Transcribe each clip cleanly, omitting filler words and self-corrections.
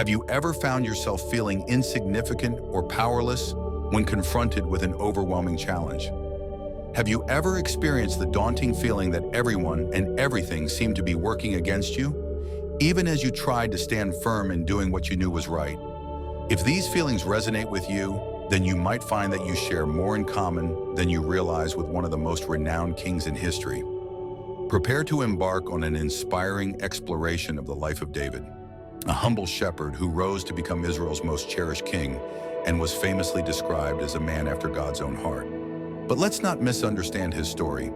Have you ever found yourself feeling insignificant or powerless when confronted with an overwhelming challenge? Have you ever experienced the daunting feeling that everyone and everything seemed to be working against you, even as you tried to stand firm in doing what you knew was right? If these feelings resonate with you, then you might find that you share more in common than you realize with one of the most renowned kings in history. Prepare to embark on an inspiring exploration of the life of David, a humble shepherd who rose to become Israel's most cherished king and was famously described as a man after God's own heart. But let's not misunderstand his story.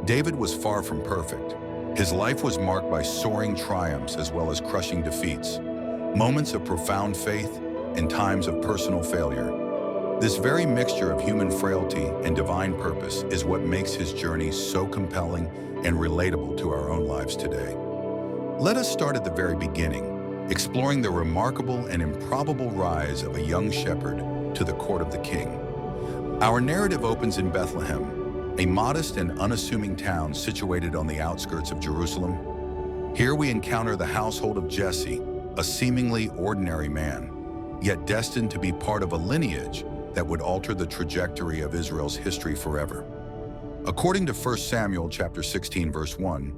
David was far from perfect. His life was marked by soaring triumphs as well as crushing defeats, moments of profound faith and times of personal failure. This very mixture of human frailty and divine purpose is what makes his journey so compelling and relatable to our own lives today. Let us start at the very beginning, exploring the remarkable and improbable rise of a young shepherd to the court of the king. Our narrative opens in Bethlehem, a modest and unassuming town situated on the outskirts of Jerusalem. Here we encounter the household of Jesse, a seemingly ordinary man, yet destined to be part of a lineage that would alter the trajectory of Israel's history forever. According to 1 Samuel chapter 16, verse 1,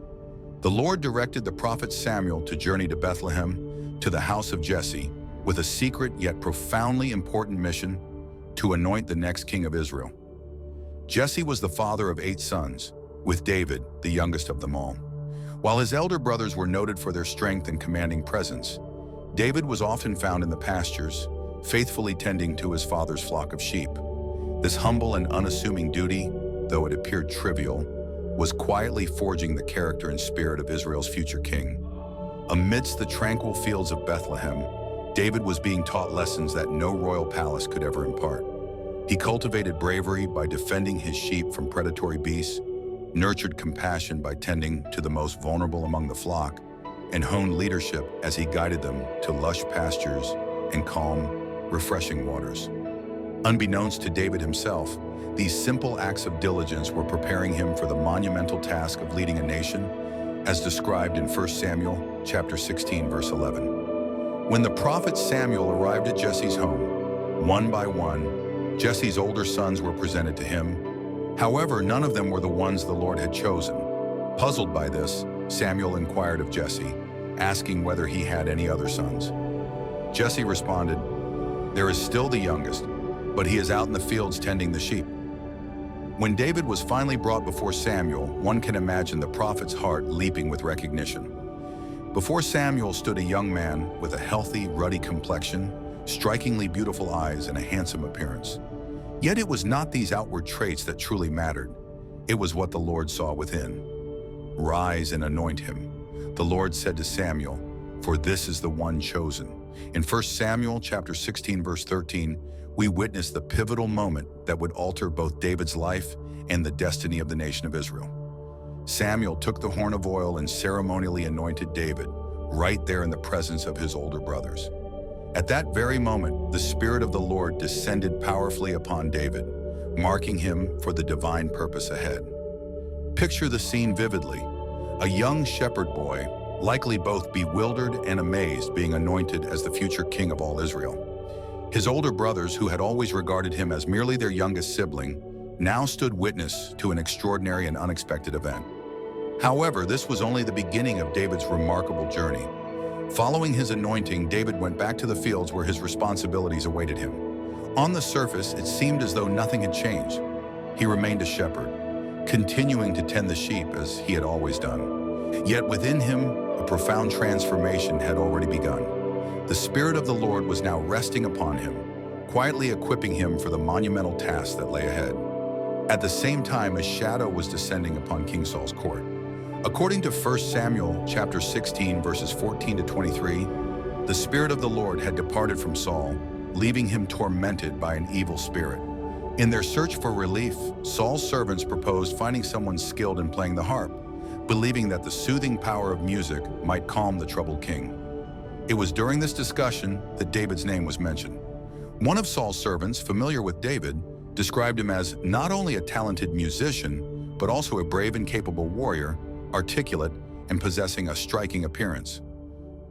the Lord directed the prophet Samuel to journey to Bethlehem, to the house of Jesse, with a secret yet profoundly important mission to anoint the next king of Israel. Jesse was the father of 8 sons, with David, the youngest of them all. While his elder brothers were noted for their strength and commanding presence, David was often found in the pastures, faithfully tending to his father's flock of sheep. This humble and unassuming duty, though it appeared trivial, was quietly forging the character and spirit of Israel's future king. Amidst the tranquil fields of Bethlehem, David was being taught lessons that no royal palace could ever impart. He cultivated bravery by defending his sheep from predatory beasts, nurtured compassion by tending to the most vulnerable among the flock, and honed leadership as he guided them to lush pastures and calm, refreshing waters. Unbeknownst to David himself, these simple acts of diligence were preparing him for the monumental task of leading a nation, as described in 1 Samuel chapter 16, verse 11. When the prophet Samuel arrived at Jesse's home, one by one, Jesse's older sons were presented to him. However, none of them were the ones the Lord had chosen. Puzzled by this, Samuel inquired of Jesse, asking whether he had any other sons. Jesse responded, "There is still the youngest, but he is out in the fields tending the sheep." When David was finally brought before Samuel, one can imagine the prophet's heart leaping with recognition. Before Samuel stood a young man with a healthy, ruddy complexion, strikingly beautiful eyes, and a handsome appearance. Yet it was not these outward traits that truly mattered. It was what the Lord saw within. "Rise and anoint him," the Lord said to Samuel, "for this is the one chosen." In 1 Samuel chapter 16, verse 13, we witness the pivotal moment that would alter both David's life and the destiny of the nation of Israel. Samuel took the horn of oil and ceremonially anointed David, right there in the presence of his older brothers. At that very moment, the Spirit of the Lord descended powerfully upon David, marking him for the divine purpose ahead. Picture the scene vividly. A young shepherd boy, likely both bewildered and amazed, being anointed as the future king of all Israel. His older brothers, who had always regarded him as merely their youngest sibling, now stood witness to an extraordinary and unexpected event. However, this was only the beginning of David's remarkable journey. Following his anointing, David went back to the fields where his responsibilities awaited him. On the surface, it seemed as though nothing had changed. He remained a shepherd, continuing to tend the sheep as he had always done. Yet within him, a profound transformation had already begun. The Spirit of the Lord was now resting upon him, quietly equipping him for the monumental task that lay ahead. At the same time, a shadow was descending upon King Saul's court. According to 1 Samuel chapter 16, verses 14 to 23, the Spirit of the Lord had departed from Saul, leaving him tormented by an evil spirit. In their search for relief, Saul's servants proposed finding someone skilled in playing the harp, believing that the soothing power of music might calm the troubled king. It was during this discussion that David's name was mentioned. One of Saul's servants, familiar with David, described him as not only a talented musician, but also a brave and capable warrior, articulate, and possessing a striking appearance.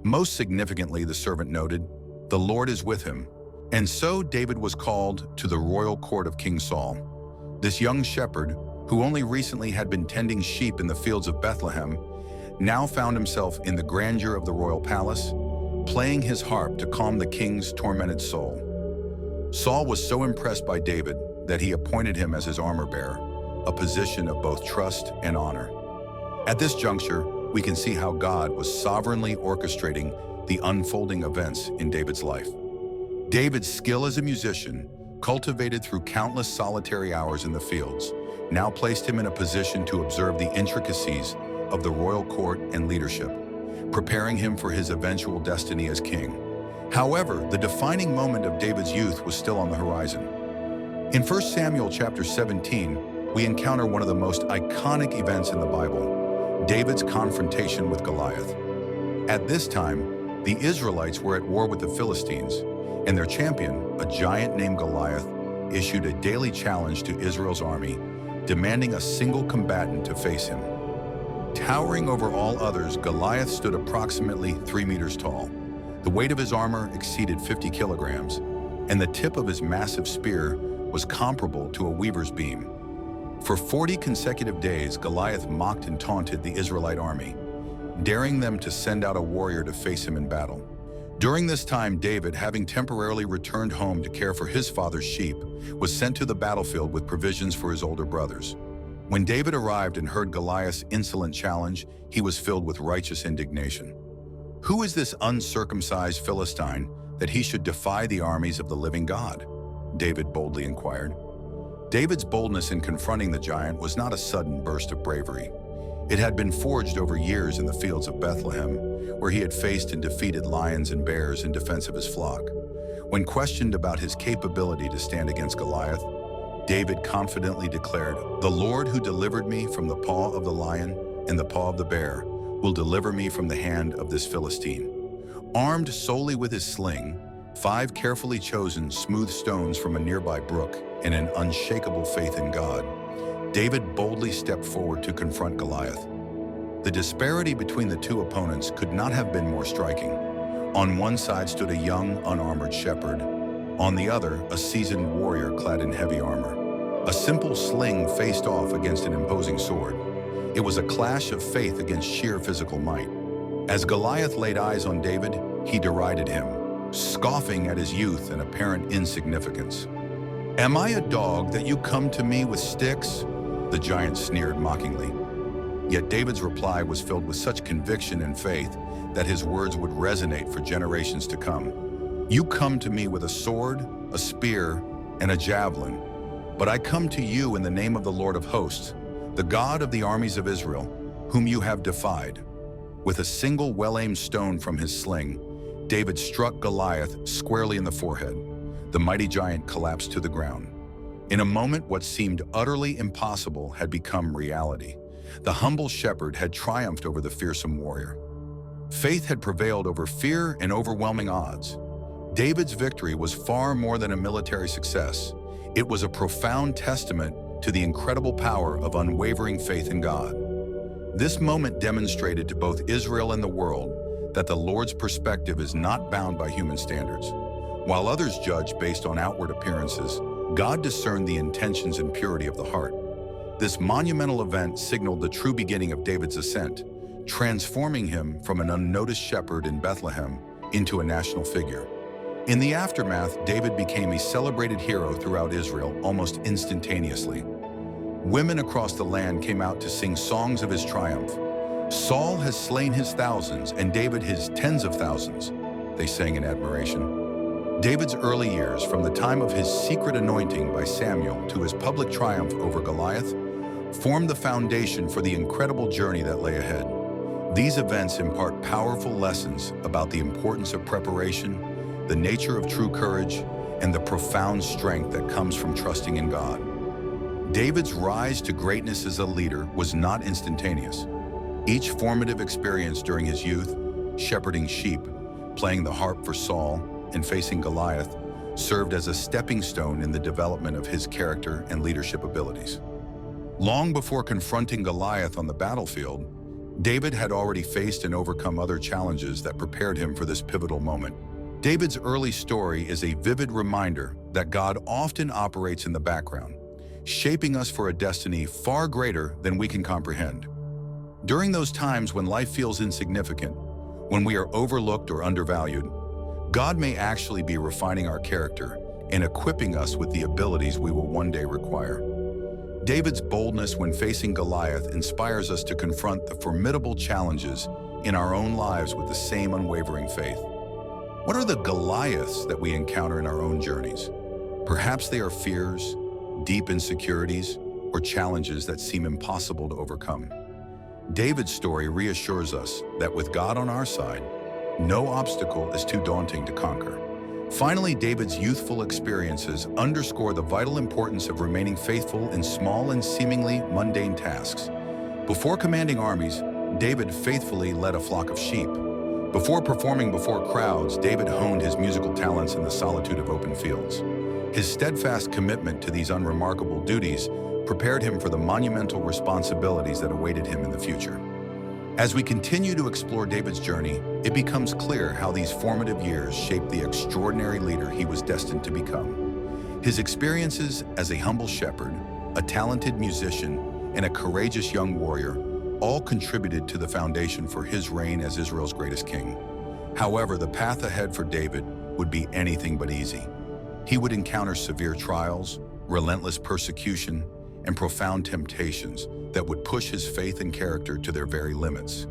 Most significantly, the servant noted, "The Lord is with him." And so David was called to the royal court of King Saul. This young shepherd, who only recently had been tending sheep in the fields of Bethlehem, now found himself in the grandeur of the royal palace, playing his harp to calm the king's tormented soul. Saul was so impressed by David that he appointed him as his armor-bearer, a position of both trust and honor. At this juncture, we can see how God was sovereignly orchestrating the unfolding events in David's life. David's skill as a musician, cultivated through countless solitary hours in the fields, now placed him in a position to observe the intricacies of the royal court and leadership, preparing him for his eventual destiny as king. However, the defining moment of David's youth was still on the horizon. In 1 Samuel chapter 17, we encounter one of the most iconic events in the Bible, David's confrontation with Goliath. At this time, the Israelites were at war with the Philistines, and their champion, a giant named Goliath, issued a daily challenge to Israel's army, demanding a single combatant to face him. Towering over all others, Goliath stood approximately 3 meters tall. The weight of his armor exceeded 50 kilograms, and the tip of his massive spear was comparable to a weaver's beam. For 40 consecutive days, Goliath mocked and taunted the Israelite army, daring them to send out a warrior to face him in battle. During this time, David, having temporarily returned home to care for his father's sheep, was sent to the battlefield with provisions for his older brothers. When David arrived and heard Goliath's insolent challenge, he was filled with righteous indignation. "Who is this uncircumcised Philistine that he should defy the armies of the living God?" David boldly inquired. David's boldness in confronting the giant was not a sudden burst of bravery. It had been forged over years in the fields of Bethlehem, where he had faced and defeated lions and bears in defense of his flock. When questioned about his capability to stand against Goliath, David confidently declared, "The Lord who delivered me from the paw of the lion and the paw of the bear will deliver me from the hand of this Philistine." Armed solely with his sling, 5 carefully chosen smooth stones from a nearby brook, and an unshakable faith in God, David boldly stepped forward to confront Goliath. The disparity between the two opponents could not have been more striking. On one side stood a young, unarmored shepherd. On the other, a seasoned warrior clad in heavy armor. A simple sling faced off against an imposing sword. It was a clash of faith against sheer physical might. As Goliath laid eyes on David, he derided him, scoffing at his youth and apparent insignificance. "Am I a dog that you come to me with sticks?" the giant sneered mockingly. Yet David's reply was filled with such conviction and faith that his words would resonate for generations to come. "You come to me with a sword, a spear, and a javelin, but I come to you in the name of the Lord of hosts, the God of the armies of Israel, whom you have defied." With a single well-aimed stone from his sling, David struck Goliath squarely in the forehead. The mighty giant collapsed to the ground. In a moment, what seemed utterly impossible had become reality. The humble shepherd had triumphed over the fearsome warrior. Faith had prevailed over fear and overwhelming odds. David's victory was far more than a military success. It was a profound testament to the incredible power of unwavering faith in God. This moment demonstrated to both Israel and the world that the Lord's perspective is not bound by human standards. While others judge based on outward appearances, God discerned the intentions and purity of the heart. This monumental event signaled the true beginning of David's ascent, transforming him from an unnoticed shepherd in Bethlehem into a national figure. In the aftermath, David became a celebrated hero throughout Israel almost instantaneously. Women across the land came out to sing songs of his triumph. "Saul has slain his thousands, and David his tens of thousands," they sang in admiration. David's early years, from the time of his secret anointing by Samuel to his public triumph over Goliath, formed the foundation for the incredible journey that lay ahead. These events impart powerful lessons about the importance of preparation, the nature of true courage, and the profound strength that comes from trusting in God. David's rise to greatness as a leader was not instantaneous. Each formative experience during his youth, shepherding sheep, playing the harp for Saul, and facing Goliath, served as a stepping stone in the development of his character and leadership abilities. Long before confronting Goliath on the battlefield, David had already faced and overcome other challenges that prepared him for this pivotal moment. David's early story is a vivid reminder that God often operates in the background, shaping us for a destiny far greater than we can comprehend. During those times when life feels insignificant, when we are overlooked or undervalued, God may actually be refining our character and equipping us with the abilities we will one day require. David's boldness when facing Goliath inspires us to confront the formidable challenges in our own lives with the same unwavering faith. What are the Goliaths that we encounter in our own journeys? Perhaps they are fears, deep insecurities, or challenges that seem impossible to overcome. David's story reassures us that with God on our side, no obstacle is too daunting to conquer. Finally, David's youthful experiences underscore the vital importance of remaining faithful in small and seemingly mundane tasks. Before commanding armies, David faithfully led a flock of sheep. Before performing before crowds, David honed his musical talents in the solitude of open fields. His steadfast commitment to these unremarkable duties prepared him for the monumental responsibilities that awaited him in the future. As we continue to explore David's journey, it becomes clear how these formative years shaped the extraordinary leader he was destined to become. His experiences as a humble shepherd, a talented musician, and a courageous young warrior all contributed to the foundation for his reign as Israel's greatest king. However, the path ahead for David would be anything but easy. He would encounter severe trials, relentless persecution, and profound temptations that would push his faith and character to their very limits.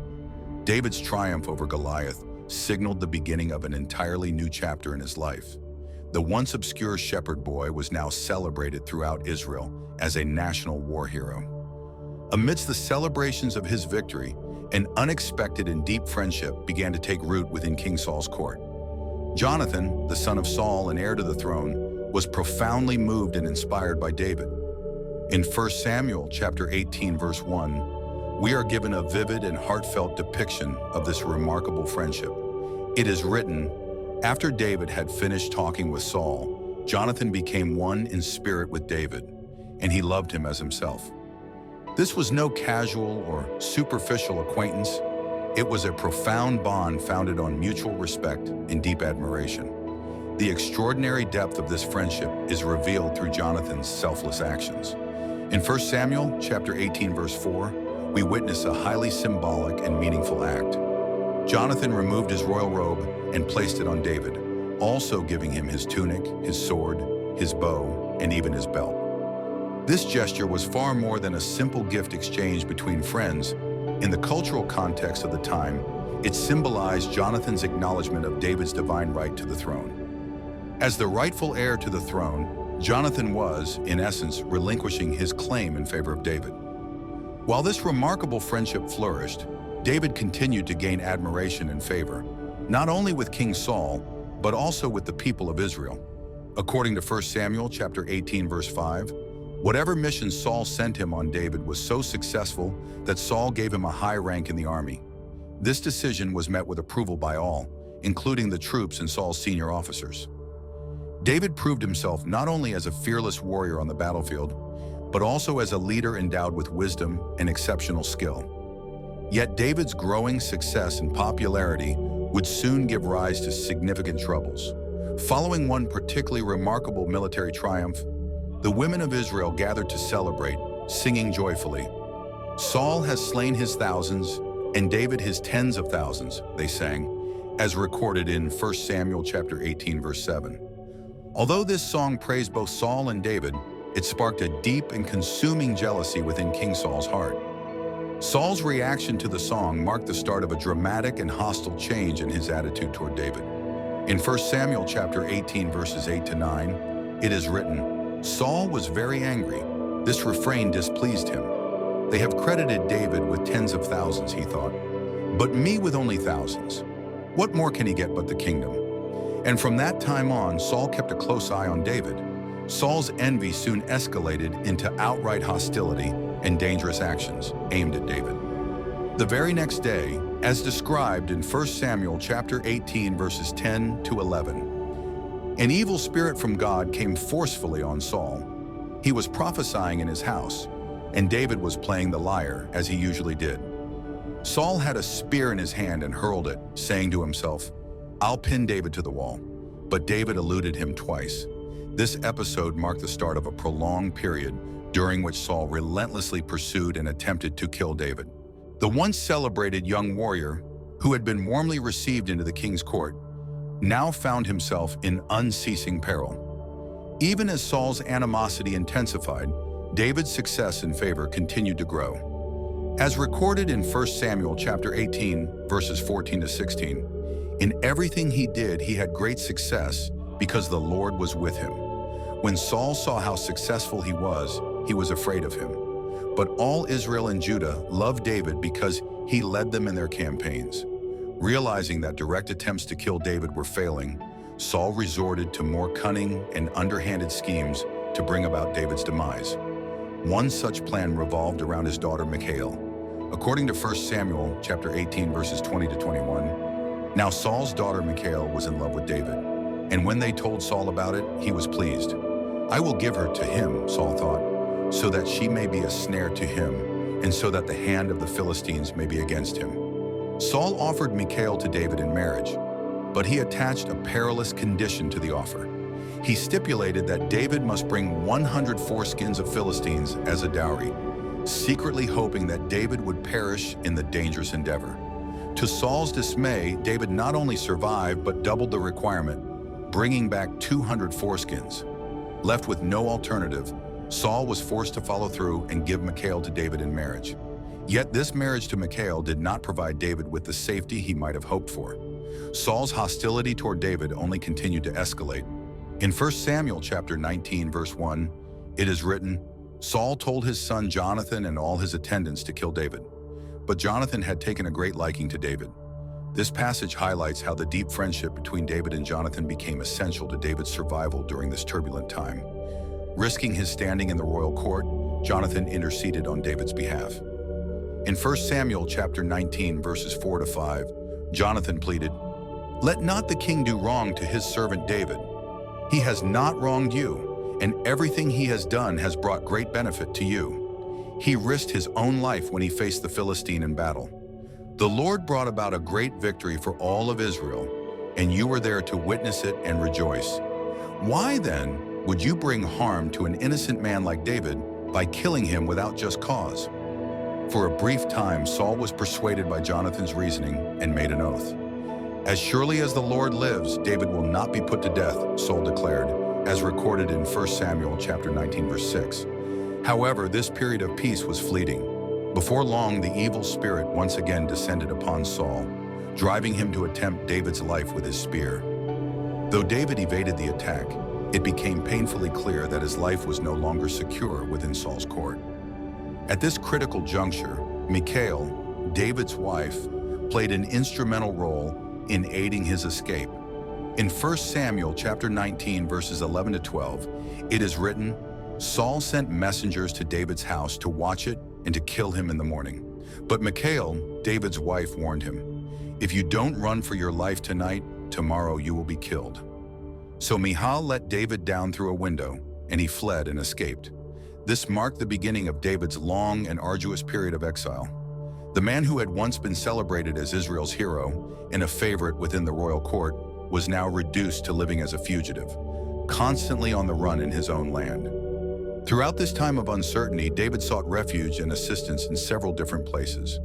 David's triumph over Goliath signaled the beginning of an entirely new chapter in his life. The once obscure shepherd boy was now celebrated throughout Israel as a national war hero. Amidst the celebrations of his victory, an unexpected and deep friendship began to take root within King Saul's court. Jonathan, the son of Saul and heir to the throne, was profoundly moved and inspired by David. In 1 Samuel chapter 18, verse 1, we are given a vivid and heartfelt depiction of this remarkable friendship. It is written, "After David had finished talking with Saul, Jonathan became one in spirit with David, and he loved him as himself." This was no casual or superficial acquaintance. It was a profound bond founded on mutual respect and deep admiration. The extraordinary depth of this friendship is revealed through Jonathan's selfless actions. In 1 Samuel chapter 18, verse 4, we witness a highly symbolic and meaningful act. Jonathan removed his royal robe and placed it on David, also giving him his tunic, his sword, his bow, and even his belt. This gesture was far more than a simple gift exchange between friends. In the cultural context of the time, it symbolized Jonathan's acknowledgement of David's divine right to the throne. As the rightful heir to the throne, Jonathan was, in essence, relinquishing his claim in favor of David. While this remarkable friendship flourished, David continued to gain admiration and favor, not only with King Saul, but also with the people of Israel. According to 1 Samuel chapter 18, verse 5, whatever mission Saul sent him on David was so successful that Saul gave him a high rank in the army. This decision was met with approval by all, including the troops and Saul's senior officers. David proved himself not only as a fearless warrior on the battlefield, but also as a leader endowed with wisdom and exceptional skill. Yet David's growing success and popularity would soon give rise to significant troubles. Following one particularly remarkable military triumph, the women of Israel gathered to celebrate, singing joyfully. "Saul has slain his thousands, and David his tens of thousands," they sang, as recorded in 1 Samuel chapter 18, verse 7. Although this song praised both Saul and David, it sparked a deep and consuming jealousy within King Saul's heart. Saul's reaction to the song marked the start of a dramatic and hostile change in his attitude toward David. In 1 Samuel chapter 18, verses 8 to 9, it is written, "Saul was very angry. This refrain displeased him. They have credited David with tens of thousands, he thought, but me with only thousands. What more can he get but the kingdom?" And from that time on, Saul kept a close eye on David. Saul's envy soon escalated into outright hostility and dangerous actions aimed at David. The very next day, as described in 1 Samuel chapter 18, verses 10 to 11, an evil spirit from God came forcefully on Saul. He was prophesying in his house, and David was playing the lyre, as he usually did. Saul had a spear in his hand and hurled it, saying to himself, "I'll pin David to the wall." But David eluded him twice. This episode marked the start of a prolonged period during which Saul relentlessly pursued and attempted to kill David. The once celebrated young warrior, who had been warmly received into the king's court, now found himself in unceasing peril. Even as Saul's animosity intensified, David's success and favor continued to grow. As recorded in 1 Samuel chapter 18, verses 14 to 16, in everything he did, he had great success because the Lord was with him. When Saul saw how successful he was afraid of him. But all Israel and Judah loved David because he led them in their campaigns. Realizing that direct attempts to kill David were failing, Saul resorted to more cunning and underhanded schemes to bring about David's demise. One such plan revolved around his daughter Michal. According to 1 Samuel chapter 18, verses 20 to 21, now Saul's daughter Michal was in love with David, and when they told Saul about it, he was pleased. "I will give her to him," Saul thought, "so that she may be a snare to him, and so that the hand of the Philistines may be against him." Saul offered Michal to David in marriage, but he attached a perilous condition to the offer. He stipulated that David must bring 100 foreskins of Philistines as a dowry, secretly hoping that David would perish in the dangerous endeavor. To Saul's dismay, David not only survived but doubled the requirement, bringing back 200 foreskins. Left with no alternative, Saul was forced to follow through and give Michal to David in marriage. Yet this marriage to Michal did not provide David with the safety he might have hoped for. Saul's hostility toward David only continued to escalate. In 1 Samuel chapter 19, verse 1, it is written, "Saul told his son Jonathan and all his attendants to kill David. But Jonathan had taken a great liking to David." This passage highlights how the deep friendship between David and Jonathan became essential to David's survival during this turbulent time. Risking his standing in the royal court, Jonathan interceded on David's behalf. In 1 Samuel chapter 19, verses 4 to 5, Jonathan pleaded, "Let not the king do wrong to his servant David. He has not wronged you, and everything he has done has brought great benefit to you. He risked his own life when he faced the Philistine in battle. The Lord brought about a great victory for all of Israel, and you were there to witness it and rejoice. Why then would you bring harm to an innocent man like David by killing him without just cause?" For a brief time, Saul was persuaded by Jonathan's reasoning and made an oath. "As surely as the Lord lives, David will not be put to death," Saul declared, as recorded in 1 Samuel chapter 19, verse 6. However, this period of peace was fleeting. Before long, the evil spirit once again descended upon Saul, driving him to attempt David's life with his spear. Though David evaded the attack, it became painfully clear that his life was no longer secure within Saul's court. At this critical juncture, Michal, David's wife, played an instrumental role in aiding his escape. In 1 Samuel chapter 19, verses 11 to 12, it is written, "Saul sent messengers to David's house to watch it and to kill him in the morning. But Michal, David's wife, warned him, 'If you don't run for your life tonight, tomorrow you will be killed.' So Michal let David down through a window, and he fled and escaped. This marked the beginning of David's long and arduous period of exile. The man who had once been celebrated as Israel's hero and a favorite within the royal court was now reduced to living as a fugitive, constantly on the run in his own land. Throughout this time of uncertainty, David sought refuge and assistance in several different places.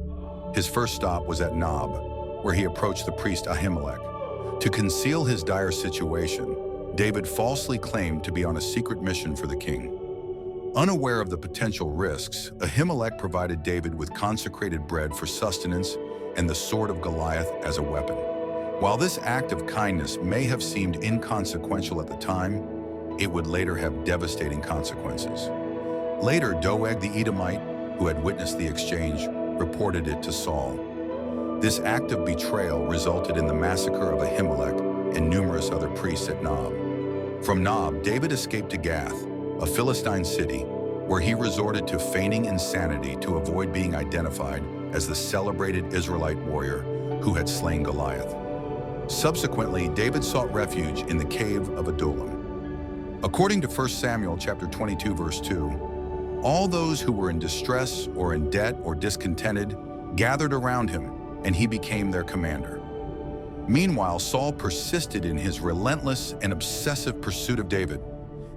His first stop was at Nob, where he approached the priest Ahimelech. To conceal his dire situation, David falsely claimed to be on a secret mission for the king. Unaware of the potential risks, Ahimelech provided David with consecrated bread for sustenance and the sword of Goliath as a weapon. While this act of kindness may have seemed inconsequential at the time, it would later have devastating consequences. Later, Doeg the Edomite, who had witnessed the exchange, reported it to Saul. This act of betrayal resulted in the massacre of Ahimelech and numerous other priests at Nob. From Nob, David escaped to Gath, a Philistine city, where he resorted to feigning insanity to avoid being identified as the celebrated Israelite warrior who had slain Goliath. Subsequently, David sought refuge in the cave of Adullam. According to 1 Samuel chapter 22, verse 2, all those who were in distress or in debt or discontented gathered around him, and he became their commander. Meanwhile, Saul persisted in his relentless and obsessive pursuit of David.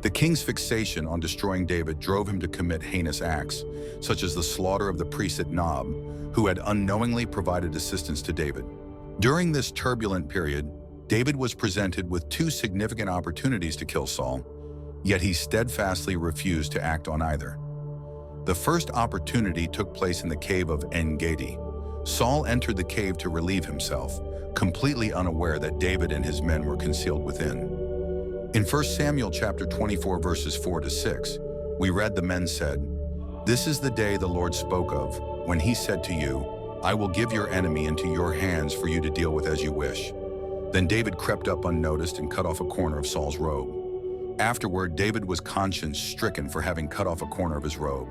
The king's fixation on destroying David drove him to commit heinous acts, such as the slaughter of the priest at Nob, who had unknowingly provided assistance to David. During this turbulent period, David was presented with two significant opportunities to kill Saul, yet he steadfastly refused to act on either. The first opportunity took place in the cave of En-Gedi. Saul entered the cave to relieve himself, completely unaware that David and his men were concealed within. In 1 Samuel chapter 24 verses 4 to 6, we read the men said, "This is the day the Lord spoke of, when he said to you, I will give your enemy into your hands for you to deal with as you wish." Then David crept up unnoticed and cut off a corner of Saul's robe. Afterward, David was conscience-stricken for having cut off a corner of his robe.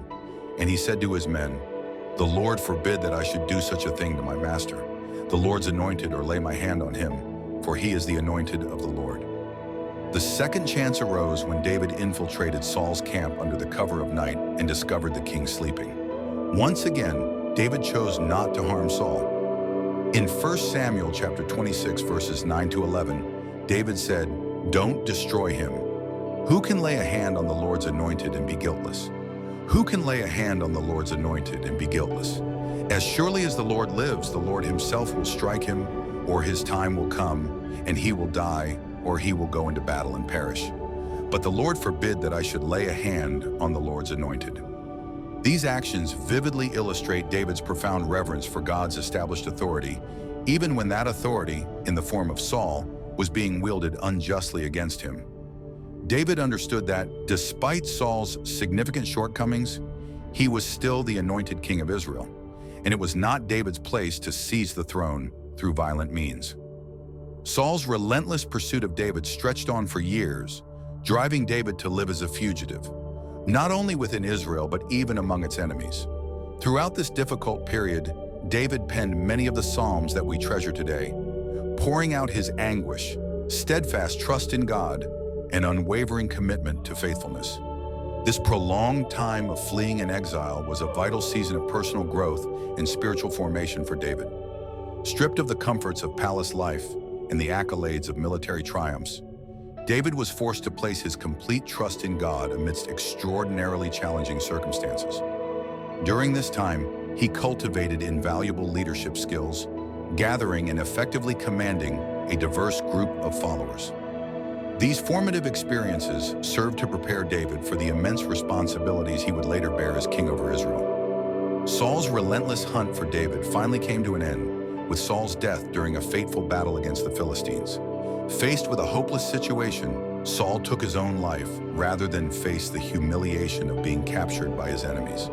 And he said to his men, "The Lord forbid that I should do such a thing to my master, the Lord's anointed, or lay my hand on him, for he is the anointed of the Lord." The second chance arose when David infiltrated Saul's camp under the cover of night and discovered the king sleeping. Once again, David chose not to harm Saul. In 1 Samuel chapter 26 verses 9 to 11, David said, "Don't destroy him. Who can lay a hand on the Lord's anointed and be guiltless? Who can lay a hand on the Lord's anointed and be guiltless? As surely as the Lord lives, the Lord himself will strike him, or his time will come, and he will die, or he will go into battle and perish. But the Lord forbid that I should lay a hand on the Lord's anointed." These actions vividly illustrate David's profound reverence for God's established authority, even when that authority, in the form of Saul, was being wielded unjustly against him. David understood that, despite Saul's significant shortcomings, he was still the anointed king of Israel, and it was not David's place to seize the throne through violent means. Saul's relentless pursuit of David stretched on for years, driving David to live as a fugitive, not only within Israel but even among its enemies. Throughout this difficult period, David penned many of the Psalms that we treasure today, pouring out his anguish, steadfast trust in God, and unwavering commitment to faithfulness. This prolonged time of fleeing and exile was a vital season of personal growth and spiritual formation for David. Stripped of the comforts of palace life and the accolades of military triumphs, David was forced to place his complete trust in God amidst extraordinarily challenging circumstances. During this time, he cultivated invaluable leadership skills, gathering and effectively commanding a diverse group of followers. These formative experiences served to prepare David for the immense responsibilities he would later bear as king over Israel. Saul's relentless hunt for David finally came to an end, with Saul's death during a fateful battle against the Philistines. Faced with a hopeless situation, Saul took his own life rather than face the humiliation of being captured by his enemies.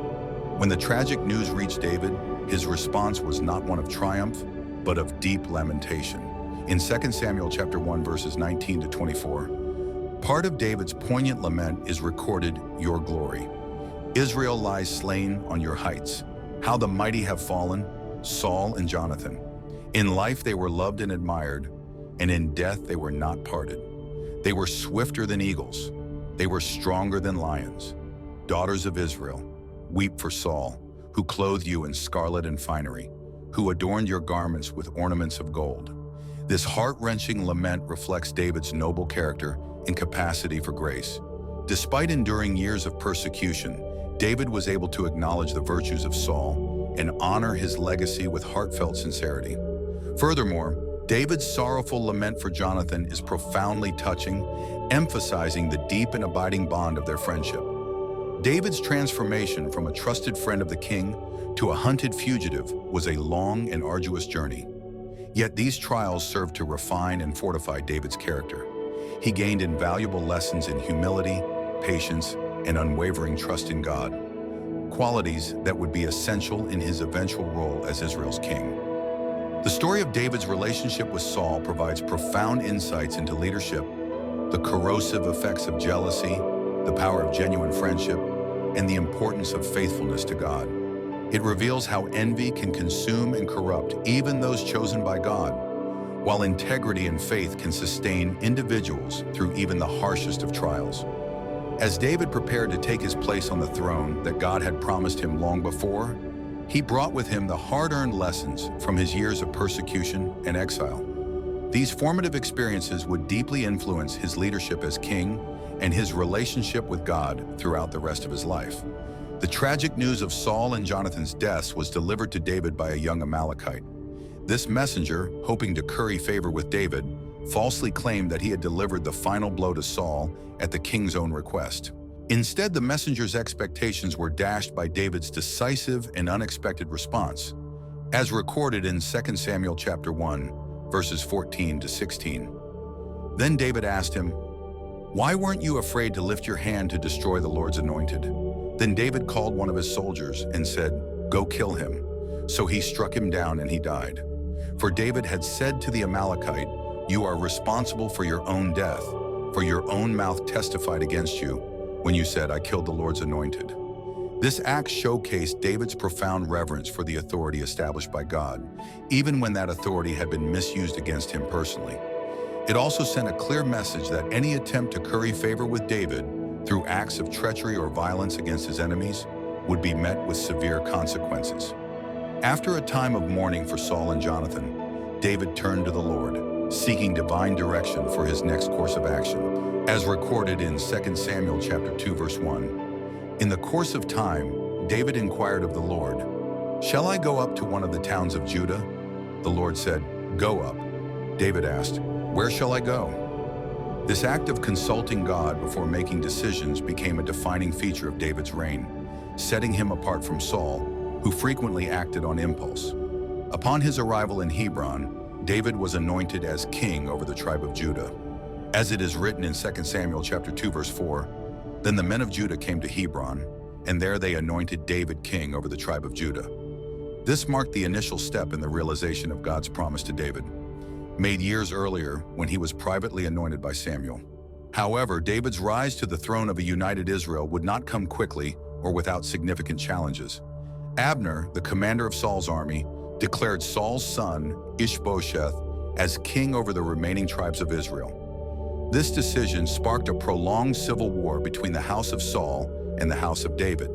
When the tragic news reached David, his response was not one of triumph, but of deep lamentation. In 2 Samuel chapter 1 verses 19 to 24, part of David's poignant lament is recorded, "Your glory. Israel lies slain on your heights. How the mighty have fallen, Saul and Jonathan. In life they were loved and admired, and in death they were not parted. They were swifter than eagles. They were stronger than lions. Daughters of Israel, weep for Saul, who clothed you in scarlet and finery, who adorned your garments with ornaments of gold." This heart-wrenching lament reflects David's noble character and capacity for grace. Despite enduring years of persecution, David was able to acknowledge the virtues of Saul and honor his legacy with heartfelt sincerity. Furthermore, David's sorrowful lament for Jonathan is profoundly touching, emphasizing the deep and abiding bond of their friendship. David's transformation from a trusted friend of the king to a hunted fugitive was a long and arduous journey. Yet these trials served to refine and fortify David's character. He gained invaluable lessons in humility, patience, and unwavering trust in God, qualities that would be essential in his eventual role as Israel's king. The story of David's relationship with Saul provides profound insights into leadership, the corrosive effects of jealousy, the power of genuine friendship, and the importance of faithfulness to God. It reveals how envy can consume and corrupt even those chosen by God, while integrity and faith can sustain individuals through even the harshest of trials. As David prepared to take his place on the throne that God had promised him long before, he brought with him the hard-earned lessons from his years of persecution and exile. These formative experiences would deeply influence his leadership as king and his relationship with God throughout the rest of his life. The tragic news of Saul and Jonathan's deaths was delivered to David by a young Amalekite. This messenger, hoping to curry favor with David, falsely claimed that he had delivered the final blow to Saul at the king's own request. Instead, the messenger's expectations were dashed by David's decisive and unexpected response, as recorded in 2 Samuel chapter 1, verses 14 to 16. Then David asked him, "Why weren't you afraid to lift your hand to destroy the Lord's anointed?" Then David called one of his soldiers and said, "Go kill him." So he struck him down and he died. For David had said to the Amalekite, "You are responsible for your own death, for your own mouth testified against you when you said, 'I killed the Lord's anointed.'" This act showcased David's profound reverence for the authority established by God, even when that authority had been misused against him personally. It also sent a clear message that any attempt to curry favor with David through acts of treachery or violence against his enemies would be met with severe consequences. After a time of mourning for Saul and Jonathan, David turned to the Lord, seeking divine direction for his next course of action, as recorded in 2 Samuel chapter 2, verse 1. In the course of time, David inquired of the Lord, "Shall I go up to one of the towns of Judah?" The Lord said, "Go up." David asked, "Where shall I go?" This act of consulting God before making decisions became a defining feature of David's reign, setting him apart from Saul, who frequently acted on impulse. Upon his arrival in Hebron, David was anointed as king over the tribe of Judah. As it is written in 2 Samuel chapter 2, verse 4, "Then the men of Judah came to Hebron, and there they anointed David king over the tribe of Judah." This marked the initial step in the realization of God's promise to David, made years earlier when he was privately anointed by Samuel. However, David's rise to the throne of a united Israel would not come quickly or without significant challenges. Abner, the commander of Saul's army, declared Saul's son, Ishbosheth, as king over the remaining tribes of Israel. This decision sparked a prolonged civil war between the house of Saul and the house of David.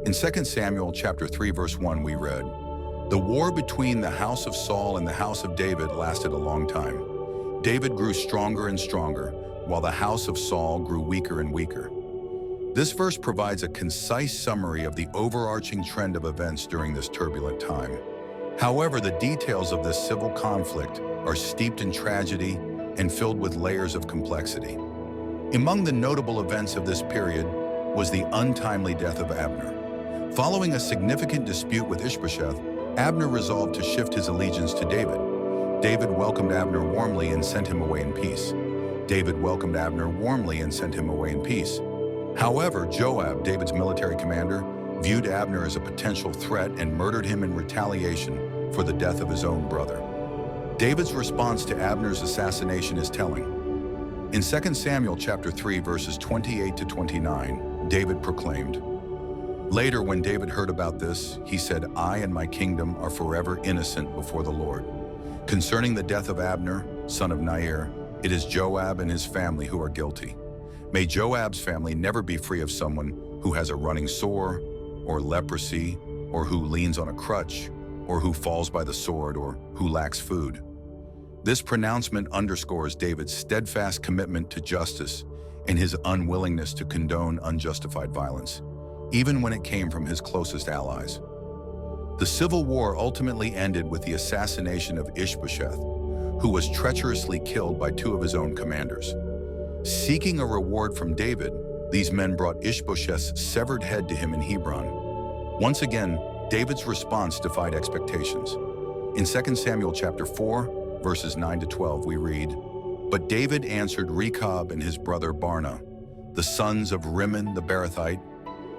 In 2 Samuel chapter 3, verse 1, we read, "The war between the house of Saul and the house of David lasted a long time. David grew stronger and stronger, while the house of Saul grew weaker and weaker." This verse provides a concise summary of the overarching trend of events during this turbulent time. However, the details of this civil conflict are steeped in tragedy and filled with layers of complexity. Among the notable events of this period was the untimely death of Abner. Following a significant dispute with Ishbosheth, Abner resolved to shift his allegiance to David. David welcomed Abner warmly and sent him away in peace. David welcomed Abner warmly and sent him away in peace. However, Joab, David's military commander, viewed Abner as a potential threat and murdered him in retaliation for the death of his own brother. David's response to Abner's assassination is telling. In 2 Samuel chapter 3, verses 28 to 29, David proclaimed, "Later, when David heard about this, he said, 'I and my kingdom are forever innocent before the Lord. Concerning the death of Abner, son of Ner, it is Joab and his family who are guilty. May Joab's family never be free of someone who has a running sore, or leprosy, or who leans on a crutch, or who falls by the sword, or who lacks food.'" This pronouncement underscores David's steadfast commitment to justice and his unwillingness to condone unjustified violence, even when it came from his closest allies. The civil war ultimately ended with the assassination of Ishbosheth, who was treacherously killed by two of his own commanders. Seeking a reward from David, these men brought Ishbosheth's severed head to him in Hebron. Once again, David's response defied expectations. In 2 Samuel chapter 4, verses 9 to 12, we read, "But David answered Rechab and his brother Baanah, the sons of Rimmon the Beerothite,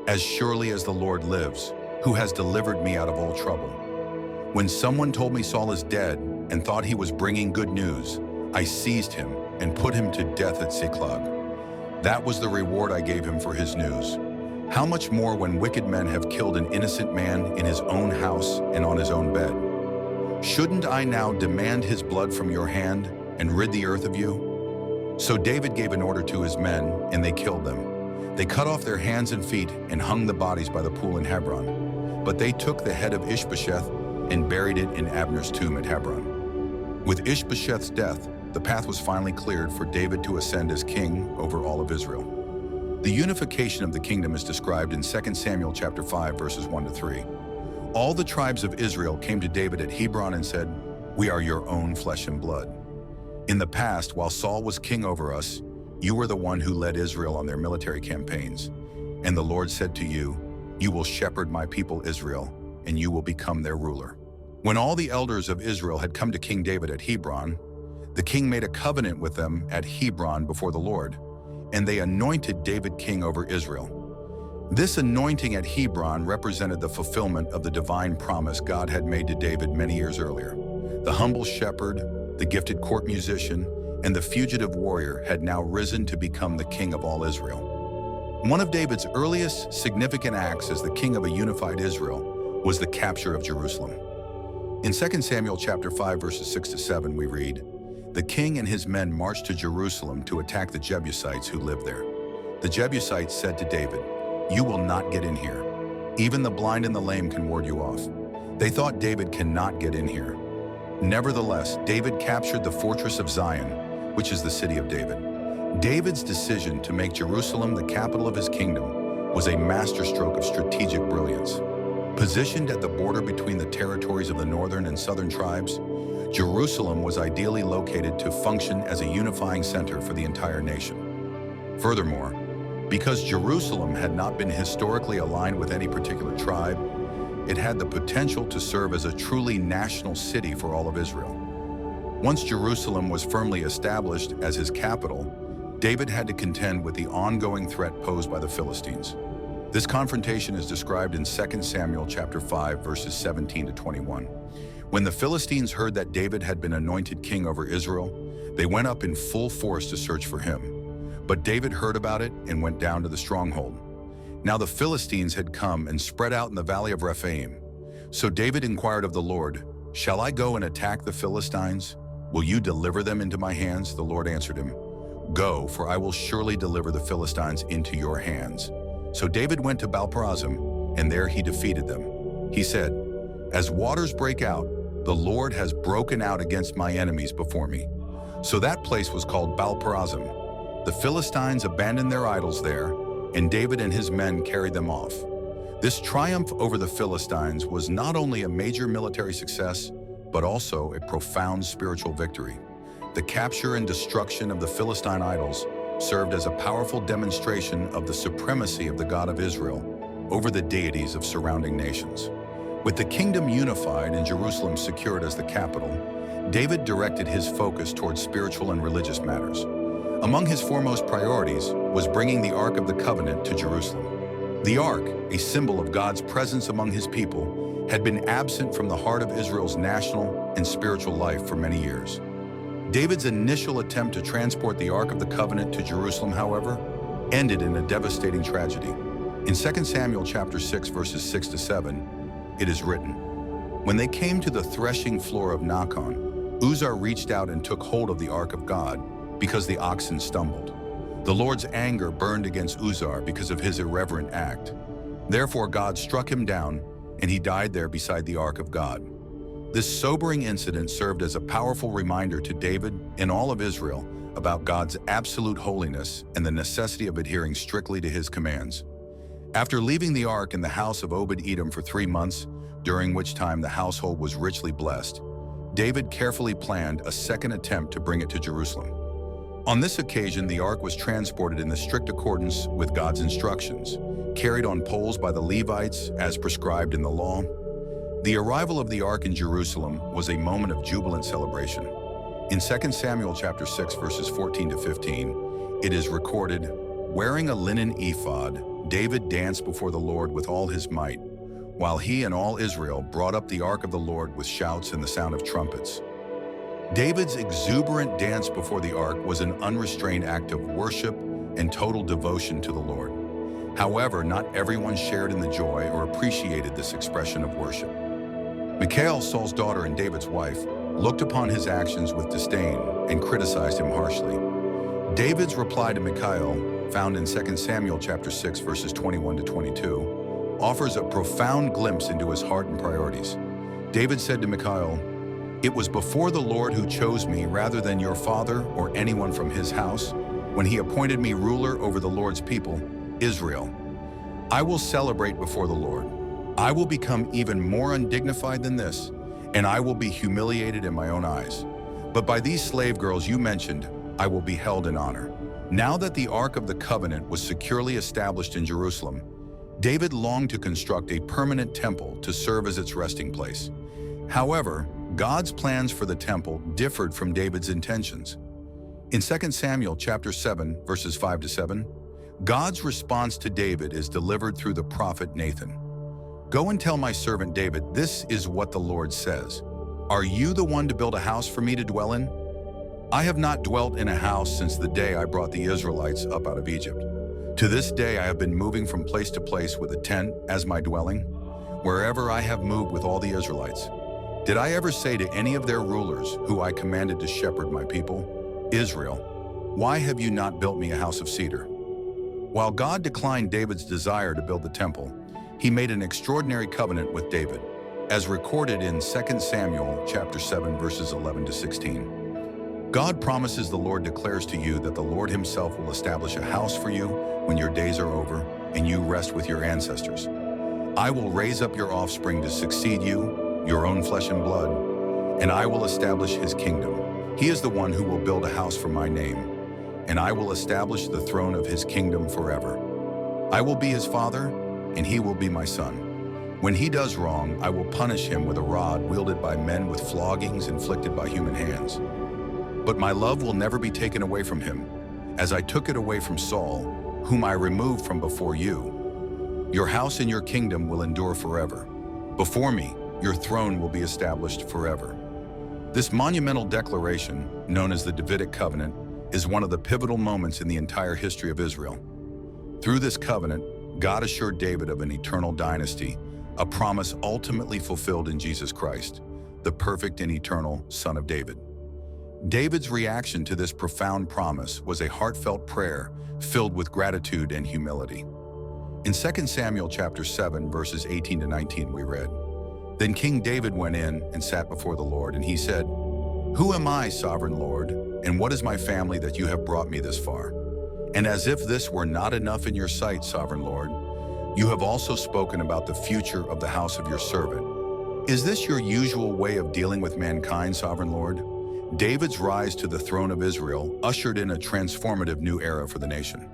'As surely as the Lord lives, who has delivered me out of all trouble. When someone told me Saul is dead and thought he was bringing good news, I seized him and put him to death at Ziklag. That was the reward I gave him for his news. How much more when wicked men have killed an innocent man in his own house and on his own bed? Shouldn't I now demand his blood from your hand and rid the earth of you?' So David gave an order to his men, and they killed them. They cut off their hands and feet and hung the bodies by the pool in Hebron. But they took the head of Ishbosheth and buried it in Abner's tomb at Hebron." With Ishbosheth's death, the path was finally cleared for David to ascend as king over all of Israel. The unification of the kingdom is described in 2 Samuel chapter 5, verses 1 to 3. All the tribes of Israel came to David at Hebron and said, "We are your own flesh and blood. In the past, while Saul was king over us, you were the one who led Israel on their military campaigns. And the Lord said to you, 'You will shepherd my people Israel, and you will become their ruler.'" When all the elders of Israel had come to King David at Hebron, the king made a covenant with them at Hebron before the Lord, and they anointed David king over Israel. This anointing at Hebron represented the fulfillment of the divine promise God had made to David many years earlier. The humble shepherd, the gifted court musician, and the fugitive warrior had now risen to become the king of all Israel. One of David's earliest significant acts as the king of a unified Israel was the capture of Jerusalem. In 2 Samuel chapter 5, verses 6 to 7, we read, "The king and his men marched to Jerusalem to attack the Jebusites who lived there. The Jebusites said to David, 'You will not get in here. Even the blind and the lame can ward you off.' They thought David cannot get in here. Nevertheless, David captured the fortress of Zion, which is the city of David. David's decision to make Jerusalem the capital of his kingdom was a masterstroke of strategic brilliance. Positioned at the border between the territories of the northern and southern tribes, Jerusalem was ideally located to function as a unifying center for the entire nation. Furthermore, because Jerusalem had not been historically aligned with any particular tribe, it had the potential to serve as a truly national city for all of Israel. Once Jerusalem was firmly established as his capital, David had to contend with the ongoing threat posed by the Philistines. This confrontation is described in 2 Samuel chapter 5, verses 17 to 21. When the Philistines heard that David had been anointed king over Israel, they went up in full force to search for him. But David heard about it and went down to the stronghold. Now the Philistines had come and spread out in the valley of Rephaim. So David inquired of the Lord, "Shall I go and attack the Philistines? Will you deliver them into my hands?" The Lord answered him, "Go, for I will surely deliver the Philistines into your hands." So David went to Baal-perazim, and there he defeated them. He said, "As waters break out, the Lord has broken out against my enemies before me." So that place was called Baal-perazim. The Philistines abandoned their idols there, and David and his men carried them off. This triumph over the Philistines was not only a major military success, but also a profound spiritual victory. The capture and destruction of the Philistine idols served as a powerful demonstration of the supremacy of the God of Israel over the deities of surrounding nations. With the kingdom unified and Jerusalem secured as the capital, David directed his focus towards spiritual and religious matters. Among his foremost priorities was bringing the Ark of the Covenant to Jerusalem. The Ark, a symbol of God's presence among his people, had been absent from the heart of Israel's national and spiritual life for many years. David's initial attempt to transport the Ark of the Covenant to Jerusalem, however, ended in a devastating tragedy. In 2 Samuel chapter 6, verses 6 to 7, it is written, "When they came to the threshing floor of Nacon, Uzzah reached out and took hold of the Ark of God because the oxen stumbled. The Lord's anger burned against Uzzah because of his irreverent act. Therefore God struck him down, and he died there beside the Ark of God." This sobering incident served as a powerful reminder to David and all of Israel about God's absolute holiness and the necessity of adhering strictly to his commands. After leaving the ark in the house of Obed-Edom for 3 months, during which time the household was richly blessed, David carefully planned a second attempt to bring it to Jerusalem. On this occasion, the ark was transported in the strict accordance with God's instructions, carried on poles by the Levites as prescribed in the law. The arrival of the ark in Jerusalem was a moment of jubilant celebration. In 2 Samuel chapter 6, verses 14 to 15, it is recorded, "Wearing a linen ephod, David danced before the Lord with all his might, while he and all Israel brought up the ark of the Lord with shouts and the sound of trumpets." David's exuberant dance before the ark was an unrestrained act of worship and total devotion to the Lord. However, not everyone shared in the joy or appreciated this expression of worship. Michal, Saul's daughter and David's wife, looked upon his actions with disdain and criticized him harshly. David's reply to Michal, found in 2 Samuel chapter 6, verses 21 to 22, offers a profound glimpse into his heart and priorities. David said to Michal, It was before the Lord who chose me rather than your father or anyone from his house, when he appointed me ruler over the Lord's people, Israel. I will celebrate before the Lord. I will become even more undignified than this, and I will be humiliated in my own eyes. But by these slave girls you mentioned, I will be held in honor. Now that the Ark of the Covenant was securely established in Jerusalem, David longed to construct a permanent temple to serve as its resting place. However, God's plans for the temple differed from David's intentions. In 2 Samuel chapter 7, verses 5-7, God's response to David is delivered through the prophet Nathan. Go and tell my servant David, this is what the Lord says. Are you the one to build a house for me to dwell in? I have not dwelt in a house since the day I brought the Israelites up out of Egypt. To this day I have been moving from place to place with a tent as my dwelling, wherever I have moved with all the Israelites. Did I ever say to any of their rulers who I commanded to shepherd my people, Israel, why have you not built me a house of cedar? While God declined David's desire to build the temple, he made an extraordinary covenant with David, as recorded in 2 Samuel chapter 7, verses 11-16. God promises the Lord declares to you that the Lord himself will establish a house for you when your days are over and you rest with your ancestors. I will raise up your offspring to succeed you, your own flesh and blood, and I will establish his kingdom. He is the one who will build a house for my name, and I will establish the throne of his kingdom forever. I will be his father, and he will be my son. When he does wrong, I will punish him with a rod wielded by men with floggings inflicted by human hands. But my love will never be taken away from him, as I took it away from Saul, whom I removed from before you. Your house and your kingdom will endure forever. Before me, your throne will be established forever. This monumental declaration, known as the Davidic covenant, is one of the pivotal moments in the entire history of Israel. Through this covenant, God assured David of an eternal dynasty, a promise ultimately fulfilled in Jesus Christ, the perfect and eternal Son of David. David's reaction to this profound promise was a heartfelt prayer filled with gratitude and humility. In 2 Samuel chapter 7, verses 18-19, we read, Then King David went in and sat before the Lord, and he said, Who am I, sovereign Lord, and what is my family that you have brought me this far? And as if this were not enough in your sight, sovereign Lord, you have also spoken about the future of the house of your servant. Is this your usual way of dealing with mankind, sovereign Lord? David's rise to the throne of Israel ushered in a transformative new era for the nation.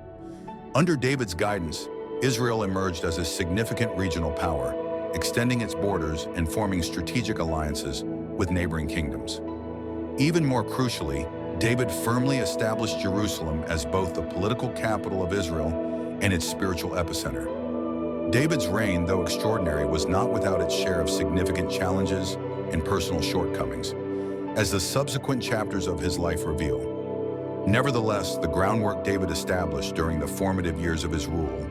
Under David's guidance, Israel emerged as a significant regional power, extending its borders and forming strategic alliances with neighboring kingdoms. Even more crucially, David firmly established Jerusalem as both the political capital of Israel and its spiritual epicenter. David's reign, though extraordinary, was not without its share of significant challenges and personal shortcomings, as the subsequent chapters of his life reveal. Nevertheless, the groundwork David established during the formative years of his rule,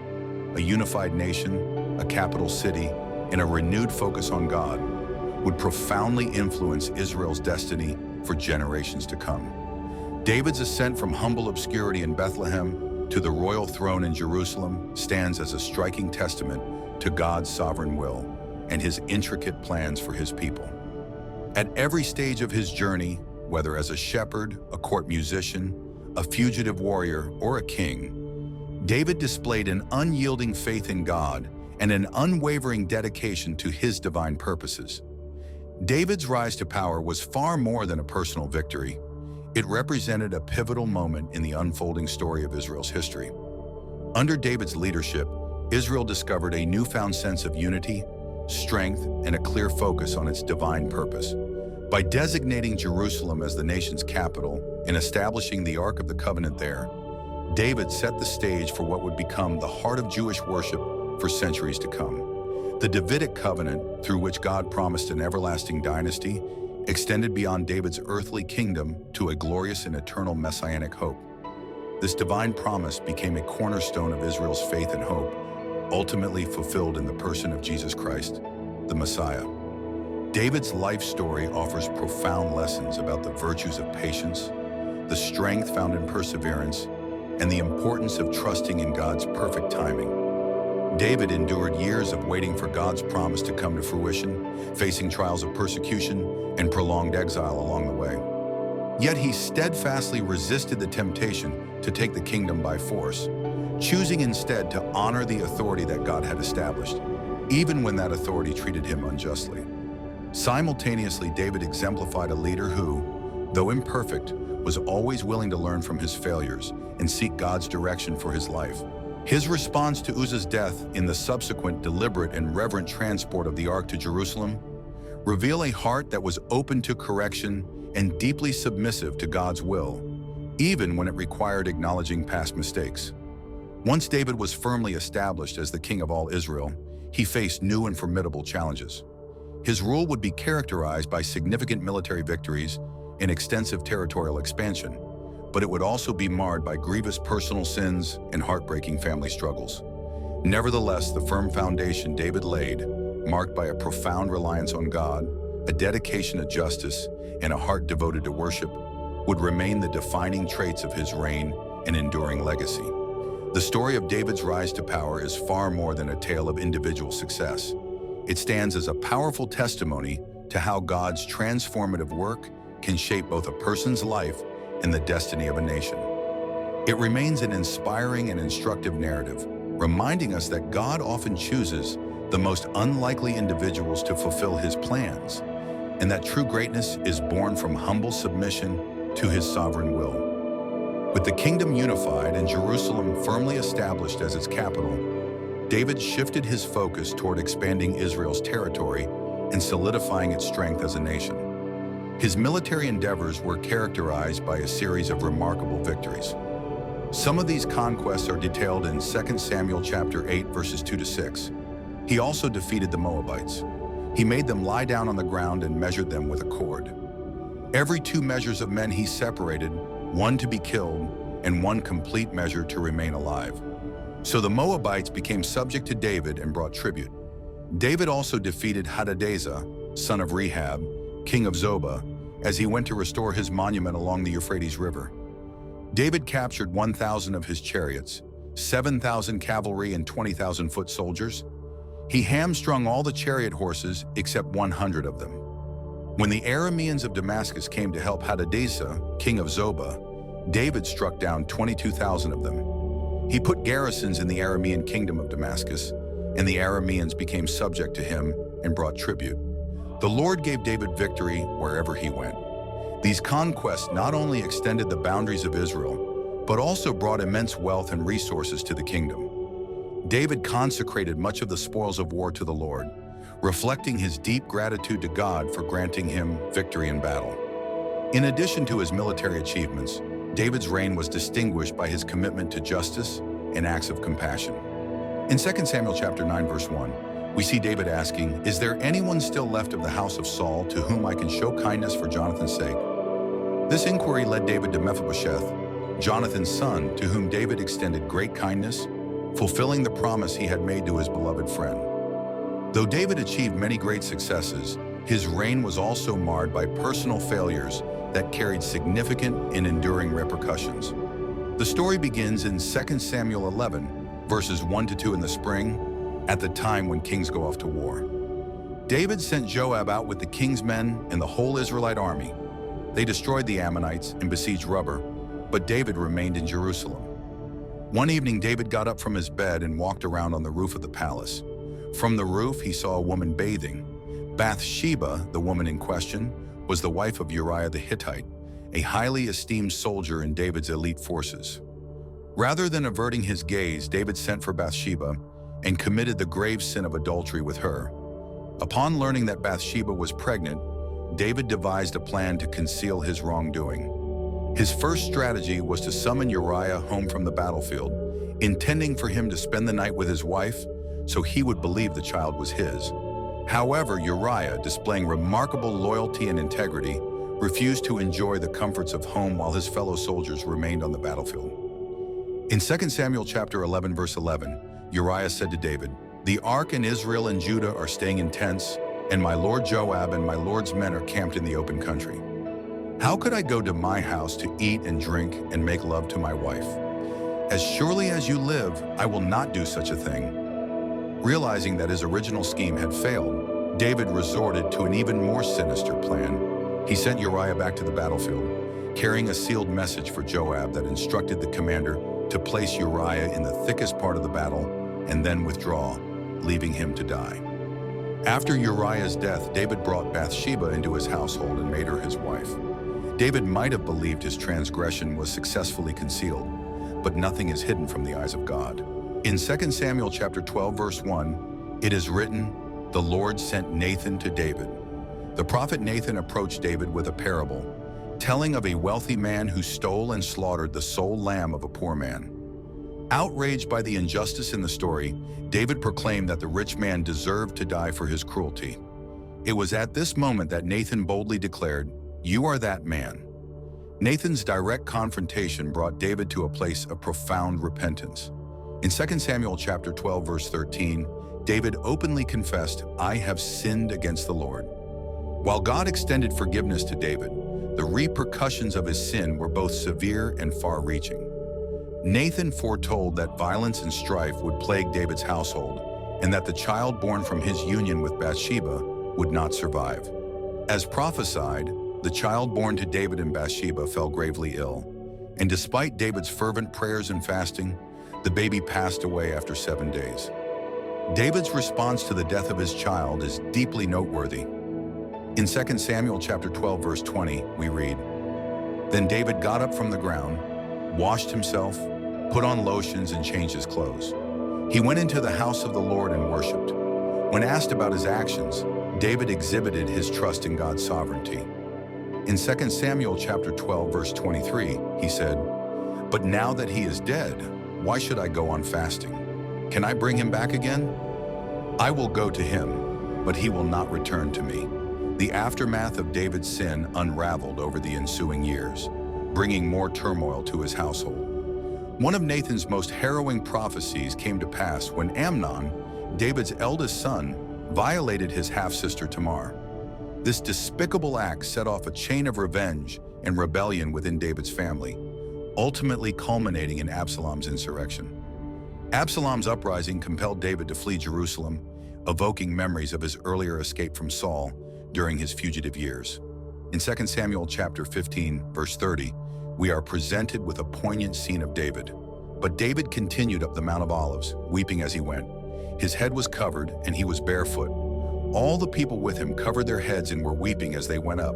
a unified nation, a capital city, and a renewed focus on God, would profoundly influence Israel's destiny for generations to come. David's ascent from humble obscurity in Bethlehem to the royal throne in Jerusalem stands as a striking testament to God's sovereign will and his intricate plans for his people. At every stage of his journey, whether as a shepherd, a court musician, a fugitive warrior, or a king, David displayed an unyielding faith in God and an unwavering dedication to his divine purposes. David's rise to power was far more than a personal victory. It represented a pivotal moment in the unfolding story of Israel's history. Under David's leadership, Israel discovered a newfound sense of unity, strength, and a clear focus on its divine purpose. By designating Jerusalem as the nation's capital and establishing the Ark of the Covenant there, David set the stage for what would become the heart of Jewish worship for centuries to come. The Davidic covenant, through which God promised an everlasting dynasty, extended beyond David's earthly kingdom to a glorious and eternal messianic hope. This divine promise became a cornerstone of Israel's faith and hope, ultimately fulfilled in the person of Jesus Christ, the Messiah. David's life story offers profound lessons about the virtues of patience, the strength found in perseverance, and the importance of trusting in God's perfect timing. David endured years of waiting for God's promise to come to fruition, facing trials of persecution, and prolonged exile along the way. Yet he steadfastly resisted the temptation to take the kingdom by force, choosing instead to honor the authority that God had established, even when that authority treated him unjustly. Simultaneously, David exemplified a leader who, though imperfect, was always willing to learn from his failures and seek God's direction for his life. His response to Uzzah's death in the subsequent deliberate and reverent transport of the ark to Jerusalem reveal a heart that was open to correction and deeply submissive to God's will, even when it required acknowledging past mistakes. Once David was firmly established as the king of all Israel, he faced new and formidable challenges. His rule would be characterized by significant military victories and extensive territorial expansion, but it would also be marred by grievous personal sins and heartbreaking family struggles. Nevertheless, the firm foundation David laid, marked by a profound reliance on God, a dedication to justice, and a heart devoted to worship, would remain the defining traits of his reign and enduring legacy. The story of David's rise to power is far more than a tale of individual success. It stands as a powerful testimony to how God's transformative work can shape both a person's life and the destiny of a nation. It remains an inspiring and instructive narrative, reminding us that God often chooses the most unlikely individuals to fulfill his plans, and that true greatness is born from humble submission to his sovereign will. With the kingdom unified and Jerusalem firmly established as its capital, David shifted his focus toward expanding Israel's territory and solidifying its strength as a nation. His military endeavors were characterized by a series of remarkable victories. Some of these conquests are detailed in 2 Samuel chapter 8, verses 2-6. He also defeated the Moabites. He made them lie down on the ground and measured them with a cord. Every 2 measures of men he separated, one to be killed and one complete measure to remain alive. So the Moabites became subject to David and brought tribute. David also defeated Hadadezer, son of Rehab, king of Zobah, as he went to restore his monument along the Euphrates River. David captured 1,000 of his chariots, 7,000 cavalry and 20,000 foot soldiers. He hamstrung all the chariot horses except 100 of them. When the Arameans of Damascus came to help Hadadezer, king of Zobah, David struck down 22,000 of them. He put garrisons in the Aramean kingdom of Damascus, and the Arameans became subject to him and brought tribute. The Lord gave David victory wherever he went. These conquests not only extended the boundaries of Israel, but also brought immense wealth and resources to the kingdom. David consecrated much of the spoils of war to the Lord, reflecting his deep gratitude to God for granting him victory in battle. In addition to his military achievements, David's reign was distinguished by his commitment to justice and acts of compassion. In 2 Samuel chapter 9, verse 1, we see David asking, "Is there anyone still left of the house of Saul to whom I can show kindness for Jonathan's sake?" This inquiry led David to Mephibosheth, Jonathan's son, to whom David extended great kindness, fulfilling the promise he had made to his beloved friend. Though David achieved many great successes, his reign was also marred by personal failures that carried significant and enduring repercussions. The story begins in 2 Samuel 11, verses 1-2 in the spring, at the time when kings go off to war. David sent Joab out with the king's men and the whole Israelite army. They destroyed the Ammonites and besieged Rubber, but David remained in Jerusalem. One evening, David got up from his bed and walked around on the roof of the palace. From the roof, he saw a woman bathing. Bathsheba, the woman in question, was the wife of Uriah the Hittite, a highly esteemed soldier in David's elite forces. Rather than averting his gaze, David sent for Bathsheba and committed the grave sin of adultery with her. Upon learning that Bathsheba was pregnant, David devised a plan to conceal his wrongdoing. His first strategy was to summon Uriah home from the battlefield, intending for him to spend the night with his wife so he would believe the child was his. However, Uriah, displaying remarkable loyalty and integrity, refused to enjoy the comforts of home while his fellow soldiers remained on the battlefield. In 2 Samuel chapter 11, verse 11, Uriah said to David, "The ark and Israel and Judah are staying in tents, and my lord Joab and my lord's men are camped in the open country. How could I go to my house to eat and drink and make love to my wife? As surely as you live, I will not do such a thing." Realizing that his original scheme had failed, David resorted to an even more sinister plan. He sent Uriah back to the battlefield, carrying a sealed message for Joab that instructed the commander to place Uriah in the thickest part of the battle and then withdraw, leaving him to die. After Uriah's death, David brought Bathsheba into his household and made her his wife. David might have believed his transgression was successfully concealed, but nothing is hidden from the eyes of God. In 2 Samuel chapter 12, verse 1, it is written, "The Lord sent Nathan to David." The prophet Nathan approached David with a parable, telling of a wealthy man who stole and slaughtered the sole lamb of a poor man. Outraged by the injustice in the story, David proclaimed that the rich man deserved to die for his cruelty. It was at this moment that Nathan boldly declared, "You are that man." Nathan's direct confrontation brought David to a place of profound repentance. In 2 Samuel chapter 12, verse 13, David openly confessed, "I have sinned against the Lord." While God extended forgiveness to David, the repercussions of his sin were both severe and far-reaching. Nathan foretold that violence and strife would plague David's household, and that the child born from his union with Bathsheba would not survive. As prophesied, the child born to David and Bathsheba fell gravely ill, and despite David's fervent prayers and fasting, the baby passed away after 7 days. David's response to the death of his child is deeply noteworthy. In 2 Samuel chapter 12, verse 20, we read, "Then David got up from the ground, washed himself, put on lotions, and changed his clothes. He went into the house of the Lord and worshipped." When asked about his actions, David exhibited his trust in God's sovereignty. In 2 Samuel chapter 12, verse 23, he said, "But now that he is dead, why should I go on fasting? Can I bring him back again? I will go to him, but he will not return to me." The aftermath of David's sin unraveled over the ensuing years, bringing more turmoil to his household. One of Nathan's most harrowing prophecies came to pass when Amnon, David's eldest son, violated his half-sister Tamar. This despicable act set off a chain of revenge and rebellion within David's family, ultimately culminating in Absalom's insurrection. Absalom's uprising compelled David to flee Jerusalem, evoking memories of his earlier escape from Saul during his fugitive years. In 2 Samuel chapter 15, verse 30, we are presented with a poignant scene of David. But David continued up the Mount of Olives, weeping as he went. His head was covered, and he was barefoot. All the people with him covered their heads and were weeping as they went up.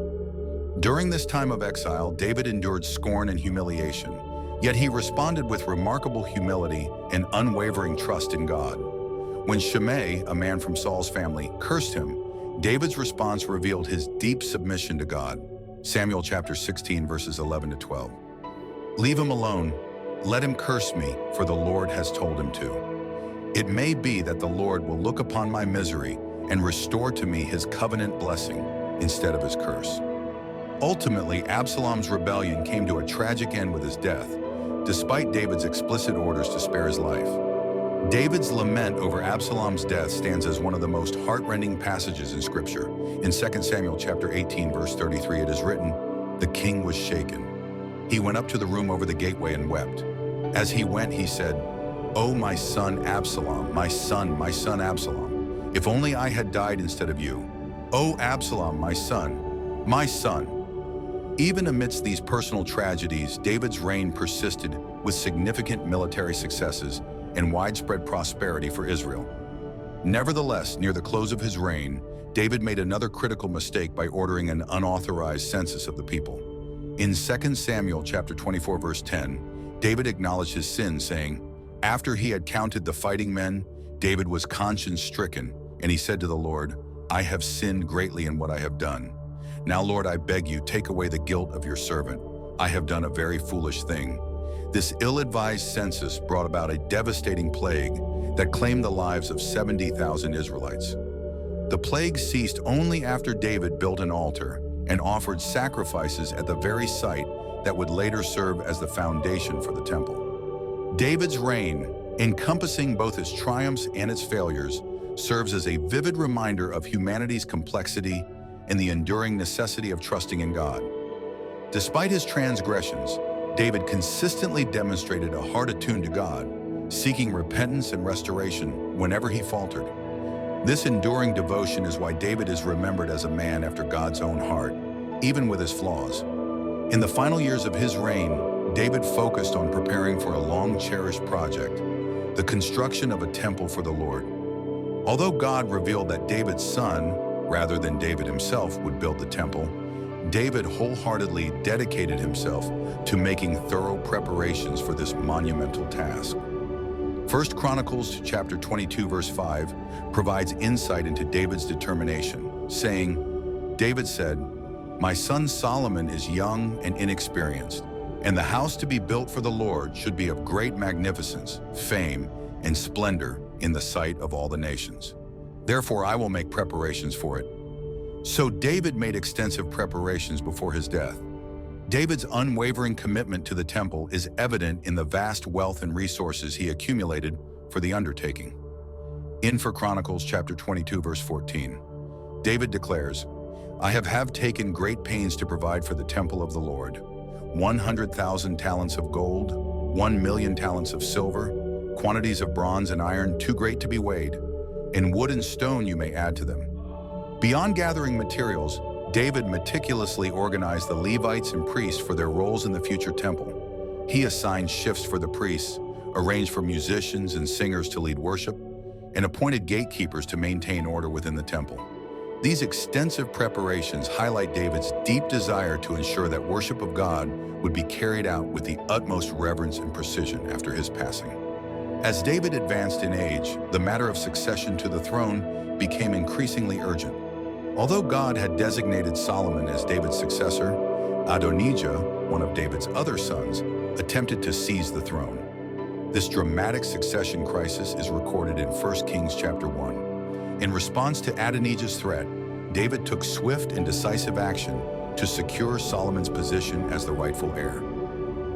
During this time of exile, David endured scorn and humiliation, yet he responded with remarkable humility and unwavering trust in God. When Shimei, a man from Saul's family, cursed him, David's response revealed his deep submission to God. Samuel chapter 16, verses 11 to 12. "Leave him alone. Let him curse me, for the Lord has told him to. It may be that the Lord will look upon my misery and restore to me his covenant blessing instead of his curse." Ultimately, Absalom's rebellion came to a tragic end with his death, despite David's explicit orders to spare his life. David's lament over Absalom's death stands as one of the most heart-rending passages in Scripture. In 2 Samuel chapter 18, verse 33, it is written, "The king was shaken. He went up to the room over the gateway and wept. As he went, he said, 'Oh, my son Absalom, my son Absalom, if only I had died instead of you. Oh, Absalom, my son, my son.'" Even amidst these personal tragedies, David's reign persisted with significant military successes and widespread prosperity for Israel. Nevertheless, near the close of his reign, David made another critical mistake by ordering an unauthorized census of the people. In 2 Samuel chapter 24, verse 10, David acknowledged his sin, saying, "After he had counted the fighting men, David was conscience-stricken, and he said to the Lord, 'I have sinned greatly in what I have done. Now, Lord, I beg you, take away the guilt of your servant. I have done a very foolish thing.'" This ill-advised census brought about a devastating plague that claimed the lives of 70,000 Israelites. The plague ceased only after David built an altar and offered sacrifices at the very site that would later serve as the foundation for the temple. David's reign, encompassing both its triumphs and its failures, serves as a vivid reminder of humanity's complexity and the enduring necessity of trusting in God. Despite his transgressions, David consistently demonstrated a heart attuned to God, seeking repentance and restoration whenever he faltered. This enduring devotion is why David is remembered as a man after God's own heart, even with his flaws. In the final years of his reign, David focused on preparing for a long-cherished project, the construction of a temple for the Lord. Although God revealed that David's son, rather than David himself, would build the temple, David wholeheartedly dedicated himself to making thorough preparations for this monumental task. 1 Chronicles chapter 22 verse 5 provides insight into David's determination, saying, David said, "My son Solomon is young and inexperienced, and the house to be built for the Lord should be of great magnificence, fame, and splendor in the sight of all the nations. Therefore I will make preparations for it." So David made extensive preparations before his death. David's unwavering commitment to the temple is evident in the vast wealth and resources he accumulated for the undertaking. In 1 Chronicles chapter 22 verse 14, David declares, "I have taken great pains to provide for the temple of the Lord, 100,000 talents of gold, 1,000,000 talents of silver, quantities of bronze and iron too great to be weighed, and wood and stone you may add to them." Beyond gathering materials, David meticulously organized the Levites and priests for their roles in the future temple. He assigned shifts for the priests, arranged for musicians and singers to lead worship, and appointed gatekeepers to maintain order within the temple. These extensive preparations highlight David's deep desire to ensure that worship of God would be carried out with the utmost reverence and precision after his passing. As David advanced in age, the matter of succession to the throne became increasingly urgent. Although God had designated Solomon as David's successor, Adonijah, one of David's other sons, attempted to seize the throne. This dramatic succession crisis is recorded in 1 Kings chapter 1. In response to Adonijah's threat, David took swift and decisive action to secure Solomon's position as the rightful heir.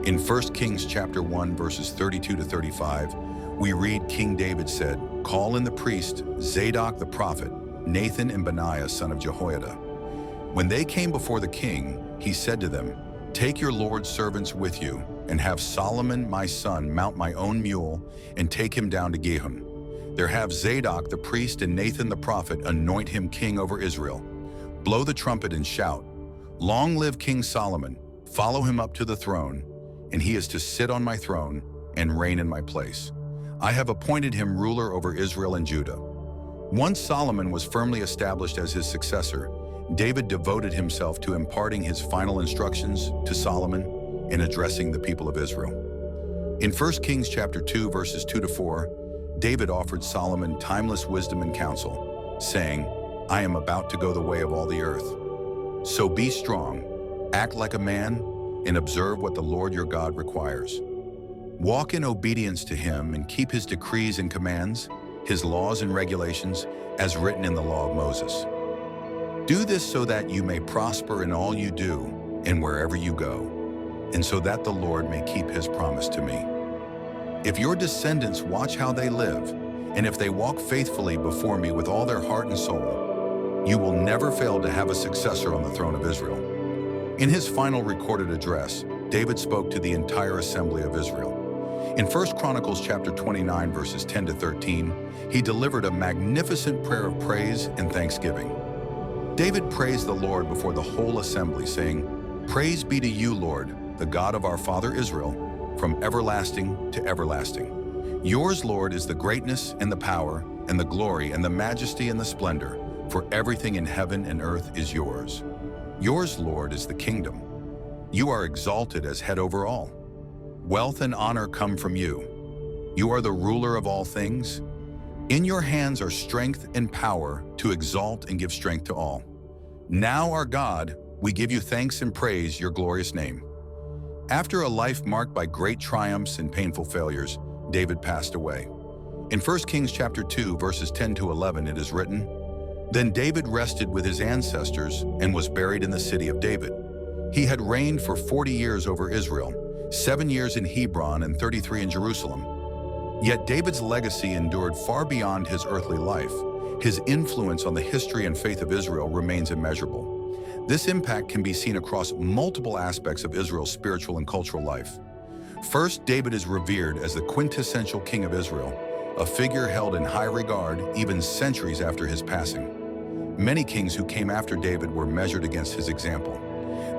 In 1 Kings chapter 1 verses 32 to 35, we read King David said, "Call in the priest, Zadok the prophet, Nathan and Benaiah son of Jehoiada." When they came before the king, he said to them, "Take your Lord's servants with you, and have Solomon my son mount my own mule, and take him down to Gihon. There have Zadok the priest and Nathan the prophet anoint him king over Israel. Blow the trumpet and shout, 'Long live King Solomon!' Follow him up to the throne, and he is to sit on my throne and reign in my place. I have appointed him ruler over Israel and Judah." Once Solomon was firmly established as his successor, David devoted himself to imparting his final instructions to Solomon and addressing the people of Israel. In 1 Kings chapter 2 verses 2 to 4, David offered Solomon timeless wisdom and counsel, saying, "I am about to go the way of all the earth. So be strong, act like a man, and observe what the Lord your God requires. Walk in obedience to him and keep his decrees and commands, his laws and regulations, as written in the law of Moses. Do this so that you may prosper in all you do and wherever you go, and so that the Lord may keep his promise to me. If your descendants watch how they live, and if they walk faithfully before me with all their heart and soul, you will never fail to have a successor on the throne of Israel." In his final recorded address, David spoke to the entire assembly of Israel. In 1 Chronicles chapter 29 verses 10 to 13, he delivered a magnificent prayer of praise and thanksgiving. David praised the Lord before the whole assembly, saying, "Praise be to you, Lord, the God of our father Israel, from everlasting to everlasting. Yours, Lord, is the greatness and the power and the glory and the majesty and the splendor, for everything in heaven and earth is yours. Yours, Lord, is the kingdom. You are exalted as head over all. Wealth and honor come from you. You are the ruler of all things. In your hands are strength and power to exalt and give strength to all. Now, our God, we give you thanks and praise your glorious name." After a life marked by great triumphs and painful failures, David passed away. In 1 Kings chapter 2, verses 10 to 11, it is written, "Then David rested with his ancestors and was buried in the city of David. He had reigned for 40 years over Israel, 7 years in Hebron and 33 in Jerusalem. Yet David's legacy endured far beyond his earthly life. His influence on the history and faith of Israel remains immeasurable. This impact can be seen across multiple aspects of Israel's spiritual and cultural life. First, David is revered as the quintessential king of Israel, a figure held in high regard even centuries after his passing. Many kings who came after David were measured against his example.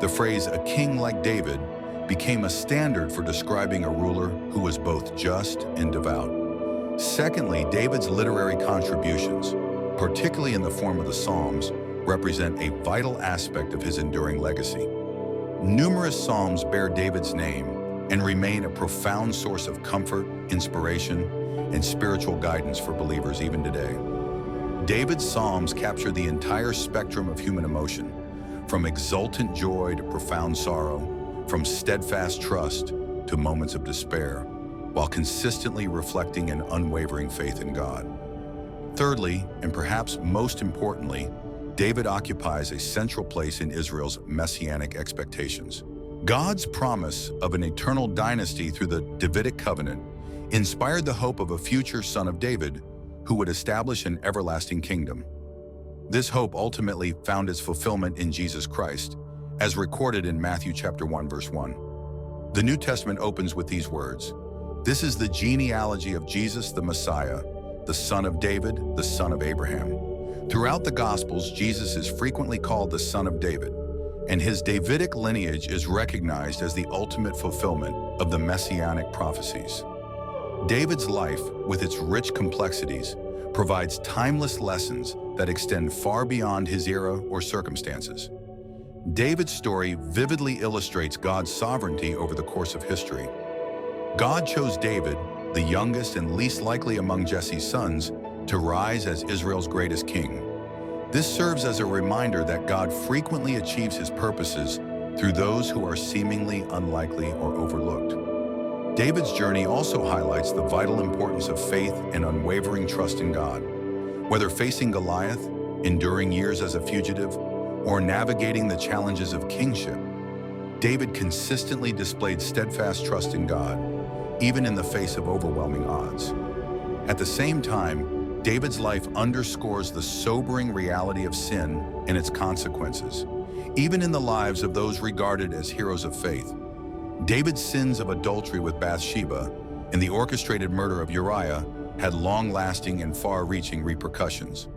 The phrase "a king like David" became a standard for describing a ruler who was both just and devout. Secondly, David's literary contributions, particularly in the form of the Psalms, represent a vital aspect of his enduring legacy. Numerous psalms bear David's name and remain a profound source of comfort, inspiration, and spiritual guidance for believers even today. David's psalms capture the entire spectrum of human emotion, from exultant joy to profound sorrow, from steadfast trust to moments of despair, while consistently reflecting an unwavering faith in God. Thirdly, and perhaps most importantly, David occupies a central place in Israel's messianic expectations. God's promise of an eternal dynasty through the Davidic covenant inspired the hope of a future son of David who would establish an everlasting kingdom. This hope ultimately found its fulfillment in Jesus Christ, as recorded in Matthew chapter 1, verse 1. The New Testament opens with these words: "This is the genealogy of Jesus the Messiah, the son of David, the son of Abraham." Throughout the Gospels, Jesus is frequently called the Son of David, and his Davidic lineage is recognized as the ultimate fulfillment of the messianic prophecies. David's life, with its rich complexities, provides timeless lessons that extend far beyond his era or circumstances. David's story vividly illustrates God's sovereignty over the course of history. God chose David, the youngest and least likely among Jesse's sons, to rise as Israel's greatest king. This serves as a reminder that God frequently achieves his purposes through those who are seemingly unlikely or overlooked. David's journey also highlights the vital importance of faith and unwavering trust in God. Whether facing Goliath, enduring years as a fugitive, or navigating the challenges of kingship, David consistently displayed steadfast trust in God, even in the face of overwhelming odds. At the same time, David's life underscores the sobering reality of sin and its consequences, even in the lives of those regarded as heroes of faith. David's sins of adultery with Bathsheba and the orchestrated murder of Uriah had long-lasting and far-reaching repercussions.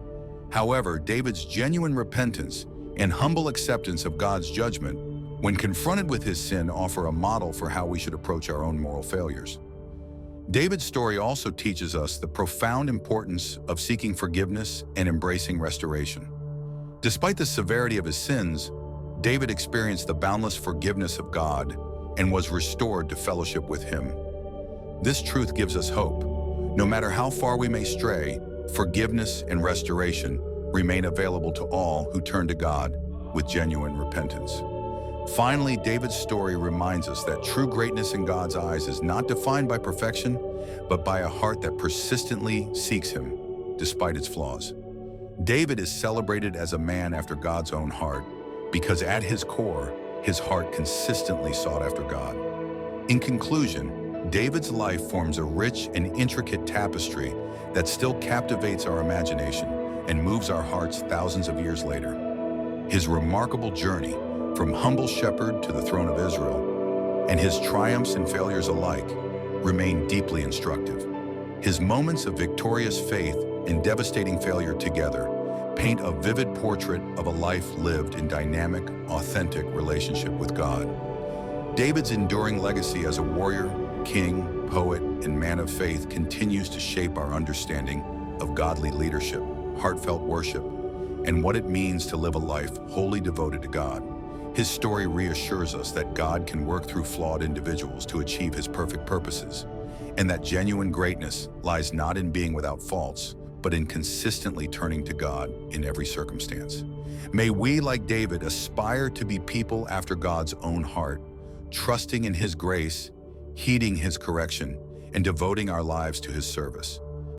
However, David's genuine repentance and humble acceptance of God's judgment, when confronted with his sin, offer a model for how we should approach our own moral failures. David's story also teaches us the profound importance of seeking forgiveness and embracing restoration. Despite the severity of his sins, David experienced the boundless forgiveness of God and was restored to fellowship with him. This truth gives us hope. No matter how far we may stray, forgiveness and restoration remain available to all who turn to God with genuine repentance. Finally, David's story reminds us that true greatness in God's eyes is not defined by perfection, but by a heart that persistently seeks him, despite its flaws. David is celebrated as a man after God's own heart, because at his core, his heart consistently sought after God. In conclusion, David's life forms a rich and intricate tapestry that still captivates our imagination and moves our hearts thousands of years later. His remarkable journey, from humble shepherd to the throne of Israel, and his triumphs and failures alike, remain deeply instructive. His moments of victorious faith and devastating failure together paint a vivid portrait of a life lived in dynamic, authentic relationship with God. David's enduring legacy as a warrior, king, poet, and man of faith continues to shape our understanding of godly leadership, heartfelt worship, and what it means to live a life wholly devoted to God. His story reassures us that God can work through flawed individuals to achieve his perfect purposes, and that genuine greatness lies not in being without faults, but in consistently turning to God in every circumstance. May we, like David, aspire to be people after God's own heart, trusting in his grace, heeding his correction, and devoting our lives to his service.